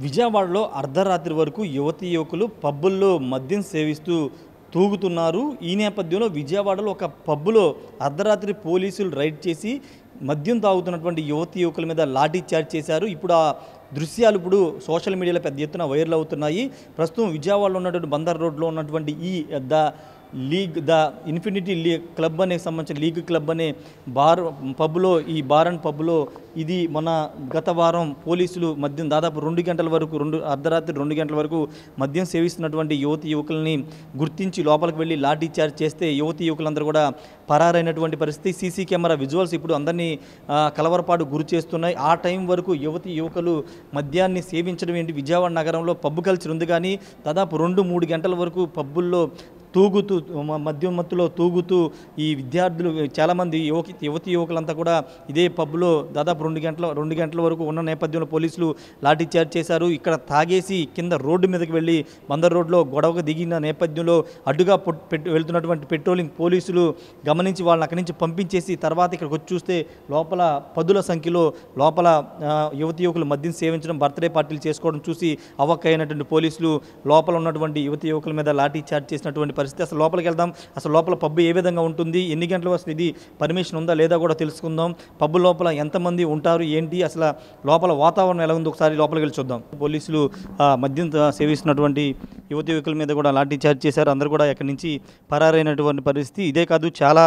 విజయవాడలో అర్ధరాత్రి వరకు యువతీ యువకులు పబ్బుల్లో మద్యం సేవిస్తూ తూగుతున్నారు. ఈ నేపథ్యంలో విజయవాడలో ఒక పబ్బులో అర్ధరాత్రి పోలీసులు రైడ్ చేసి మద్యం తాగుతున్నటువంటి యువతీ యువకుల మీద లాఠీ చార్జ్ చేశారు. ఇప్పుడు ఆ దృశ్యాలు సోషల్ మీడియాలో పెద్ద ఎత్తున వైరల్ అవుతున్నాయి. ప్రస్తుతం విజయవాడలో ఉన్నటువంటి బందర్ రోడ్లో ఉన్నటువంటి ద ఇన్ఫినిటీ క్లబ్ అనే సంబంధించిన లీగ్ క్లబ్ అనే పబ్లో ఈ బార్ అండ్ పబ్లో ఇది మన గత వారం పోలీసులు మద్యం దాదాపు 2 గంటల వరకు అర్ధరాత్రి 2 గంటల వరకు మద్యం సేవిస్తున్నటువంటి యువతీ యువకులని గుర్తించి లోపలికి వెళ్ళి లాఠీ చార్జ్ చేస్తే యువతీ యువకులందరూ కూడా పరారైనటువంటి పరిస్థితి. సీసీ కెమెరా విజువల్స్ ఇప్పుడు అందరినీ కలవరపాటు గురి చేస్తున్నాయి. ఆ టైం వరకు యువతీ యువకులు మద్యాన్ని సేవించడం ఏంటి? విజయవాడ నగరంలో పబ్బు కల్చర్ ఉంది, కానీ దాదాపు 2-3 గంటల వరకు పబ్బుల్లో తూగుతూ మద్యం మత్తులో తూగుతూ ఈ విద్యార్థులు చాలామంది యువతీ యువకులంతా కూడా ఇదే పబ్లో దాదాపు 2 గంటల వరకు ఉన్న నేపథ్యంలో పోలీసులు లాఠీ చార్జ్ చేశారు. ఇక్కడ తాగేసి కింద రోడ్డు మీదకి వెళ్ళి బందర్ రోడ్లో గొడవకు దిగిన నేపథ్యంలో అడ్డుగా వెళ్తున్నటువంటి పెట్రోలింగ్ పోలీసులు గమనించి వాళ్ళని అక్కడి నుంచి పంపించేసి తర్వాత ఇక్కడికి వచ్చి చూస్తే లోపల 10ల సంఖ్యలో లోపల యువతీ యువకులు మద్యం సేవించడం, బర్త్డే పార్టీలు చేసుకోవడం చూసి అవక్కైనటువంటి పోలీసులు లోపల ఉన్నటువంటి యువతీ యువకుల మీద లాఠీ చార్జ్ చేసినటువంటి పరిస్థితి. అసలు లోపలికి వెళ్దాం, అసలు లోపల పబ్బు ఏ విధంగా ఉంటుంది, ఎన్ని గంటలకు అసలు ఇది పర్మిషన్ ఉందా లేదా కూడా తెలుసుకుందాం. పబ్బు లోపల ఎంతమంది ఉంటారు, ఏంటి, అసలు లోపల వాతావరణం ఎలా ఉంది, ఒకసారి లోపలికి వెళ్ళి చూద్దాం. పోలీసులు మద్యం సేవిస్తున్నటువంటి యువతి యువకుల మీద కూడా లాఠీ చార్జ్ చేశారు. అందరూ కూడా ఎక్కడి నుంచి పరారైనటువంటి పరిస్థితి. ఇదే కాదు, చాలా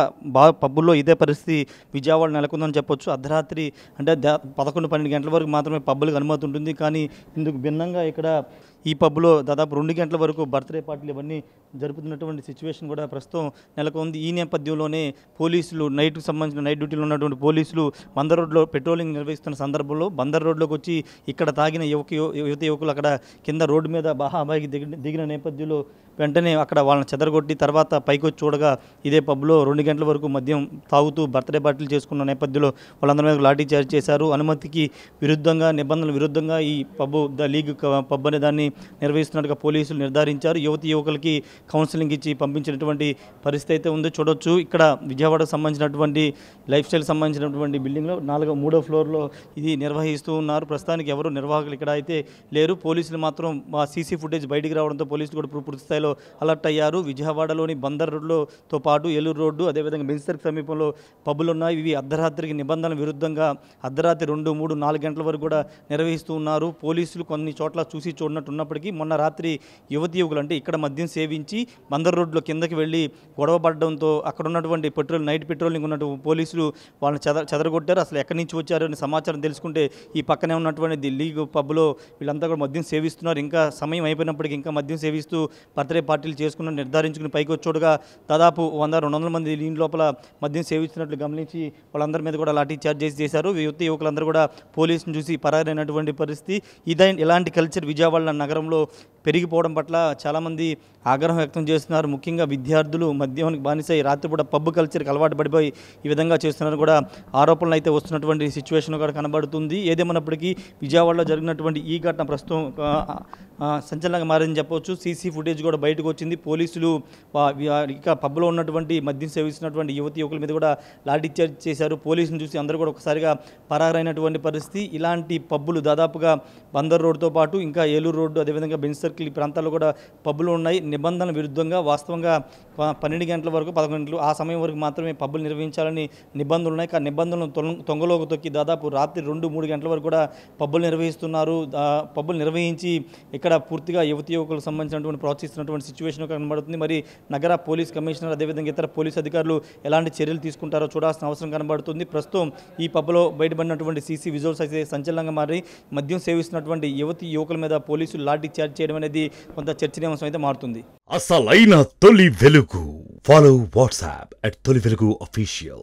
పబ్బుల్లో ఇదే పరిస్థితి విజయవాడ నెలకొందని చెప్పొచ్చు. అర్ధరాత్రి అంటే 11-12 గంటల వరకు మాత్రమే పబ్బులకు అనుమతి ఉంటుంది, కానీ ఇందుకు భిన్నంగా ఇక్కడ ఈ పబ్బులో దాదాపు 2 గంటల వరకు బర్త్డే పార్టీలు ఇవన్నీ జరుపుతున్నటువంటి సిచ్యువేషన్ కూడా ప్రస్తుతం నెలకొంది. ఈ నేపథ్యంలోనే పోలీసులు నైట్ డ్యూటీలో ఉన్నటువంటి పోలీసులు బందర్ రోడ్లో పెట్రోలింగ్ నిర్వహిస్తున్న సందర్భంలో బందర్ రోడ్లోకి వచ్చి ఇక్కడ తాగిన యువతి యువకులు అక్కడ కింద రోడ్డు మీద బాహాబాయికి దిగిన నేపథ్యంలో వెంటనే అక్కడ వాళ్ళని చెదరగొట్టి తర్వాత పైకి వచ్చి చూడగా ఇదే పబ్లో 2 గంటల వరకు మద్యం తాగుతూ బర్త్డే పార్టీలు చేసుకున్న నేపథ్యంలో వాళ్ళందరి మీద లాఠీ చార్జ్ చేశారు. అనుమతికి విరుద్ధంగా, నిబంధనల విరుద్ధంగా ఈ లీగ్ పబ్ అనే దాన్ని నిర్వహిస్తున్నట్టుగా పోలీసులు నిర్ధారించారు. యువతి యువకులకి కౌన్సిలింగ్ ఇచ్చి పంపించినటువంటి పరిస్థితి అయితే ఉంది. చూడొచ్చు, ఇక్కడ విజయవాడకు సంబంధించినటువంటి లైఫ్ స్టైల్ సంబంధించినటువంటి బిల్డింగ్లో 3వ ఫ్లోర్లో ఇది నిర్వహిస్తూ ఉన్నారు. ప్రస్తుతానికి ఎవరు నిర్వాహకులు ఇక్కడ అయితే లేరు. పోలీసులు మాత్రం సీసీ ఫుటేజ్ బయటికి రావడంతో పోలీసులు కూడా పూర్తి స్థాయిలో అలర్ట్ అయ్యారు. విజయవాడలోని బందర్ రోడ్లతో పాటు ఏలూరు రోడ్డు, అదేవిధంగా బెంచ్ సమీపంలో పబ్బులు ఉన్నాయి. ఇవి అర్ధరాత్రికి నిబంధనల విరుద్ధంగా అర్ధరాత్రి 2, 3, 4 గంటల వరకు కూడా నిర్వహిస్తూ ఉన్నారు. పోలీసులు కొన్ని చోట్ల చూసి చూడనట్టున్నప్పటికీ మొన్న రాత్రి యువతి యువకులు అంటే ఇక్కడ మద్యం సేవించి బందర్ రోడ్లో కిందకి వెళ్ళి గొడవ పడడంతో అక్కడ ఉన్నటువంటి నైట్ పెట్రోలింగ్ ఉన్నటువంటి పోలీసులు వాళ్ళని చెదరగొట్టారు. అసలు ఎక్కడి నుంచి వచ్చారు అని సమాచారం తెలుసుకుంటే ఈ పక్కనే ఉన్నటువంటి లీగ్ పబ్లో వీళ్ళంతా కూడా మద్యం సేవిస్తున్నారు. ఇంకా సమయం అయిపోయినప్పటికీ ఇంకా మద్యం సేవిస్తూ బర్త్డే పార్టీలు చేసుకున్న నిర్ధారించుకుని పైకి వచ్చోడుగా దాదాపు 100-200 మంది దీని లోపల మద్యం సేవిస్తున్నట్లు గమనించి వాళ్ళందరి మీద కూడా లాఠీ చార్జ్ చేశారు. యువతి యువకులందరూ కూడా పోలీసును చూసి పరారైనటువంటి పరిస్థితి. ఇలాంటి కల్చర్ విజయవాడ నగరంలో పెరిగిపోవడం పట్ల చాలామంది ఆగ్రహం వ్యక్తం చేస్తున్నారు. ముఖ్యంగా విద్యార్థులు మద్యానికి బానిసై రాత్రిపూట పబ్బు కల్చర్కి అలవాటు పడిపోయి ఈ విధంగా చేస్తున్నారు కూడా ఆరోపణలు అయితే వస్తున్నటువంటి సిచ్యువేషన్ కూడా కనబడుతుంది. ఏదేమన్నప్పటికీ విజయవాడలో జరిగినటువంటి ఈ ఘటన ప్రస్తుతం సంచలనంగా మారిందని చెప్పవచ్చు. సీసీ ఫుటేజ్ కూడా బయటకు వచ్చింది. పోలీసులు ఇక పబ్లో ఉన్నటువంటి మద్యం సేవిస్తున్నటువంటి యువతి యువకుల మీద కూడా లాఠీ చార్జ్ చేశారు. పోలీసులు చూసి అందరూ కూడా ఒకసారిగా పరారైనటువంటి పరిస్థితి. ఇలాంటి పబ్బులు దాదాపుగా బందర్ రోడ్డుతో పాటు ఇంకా ఏలూరు రోడ్డు, అదేవిధంగా బెంచ్ సర్కిల్ ఈ ప్రాంతాల్లో కూడా పబ్బులు ఉన్నాయి. నిబంధనల విరుద్ధంగా వాస్తవంగా 12 గంటల వరకు 11 గంటలు ఆ సమయం వరకు మాత్రమే పబ్బులు నిర్వహించాలని నిబంధనలు ఉన్నాయి. కానీ నిబంధనలు తొంగలోకి తొక్కి దాదాపు రాత్రి 2-3 గంటల వరకు కూడా పబ్బులు నిర్వహిస్తున్నారు. పబ్బులు నిర్వహించి ఇక్కడ పూర్తిగా యువతి యువకులకు సంబంధించినటువంటి ప్రోత్సహిస్తున్నటువంటి సిచ్యువేషన్ కనబడుతుంది. మరి నగర పోలీస్ కమిషనర్ అదేవిధంగా ఇతర పోలీస్ అధికారులు ఎలాంటి చర్యలు తీసుకుంటారో చూడాల్సిన అవసరం కనబడుతుంది. ప్రస్తుతం ఈ పబ్లో బయటపడినటువంటి సీసీ విజువల్స్ అయితే సంచలనంగా మారి మద్యం సేవిస్తున్నటువంటి యువతి యువకుల మీద పోలీసులు లాఠీ చార్జ్ చేయడం అనేది కొంత చర్చనీయాంశం అయితే మారుతుంది. అసలైన తొలి వెలుగు. ఫాలో వాట్సాప్ @తొలి వెలుగు official.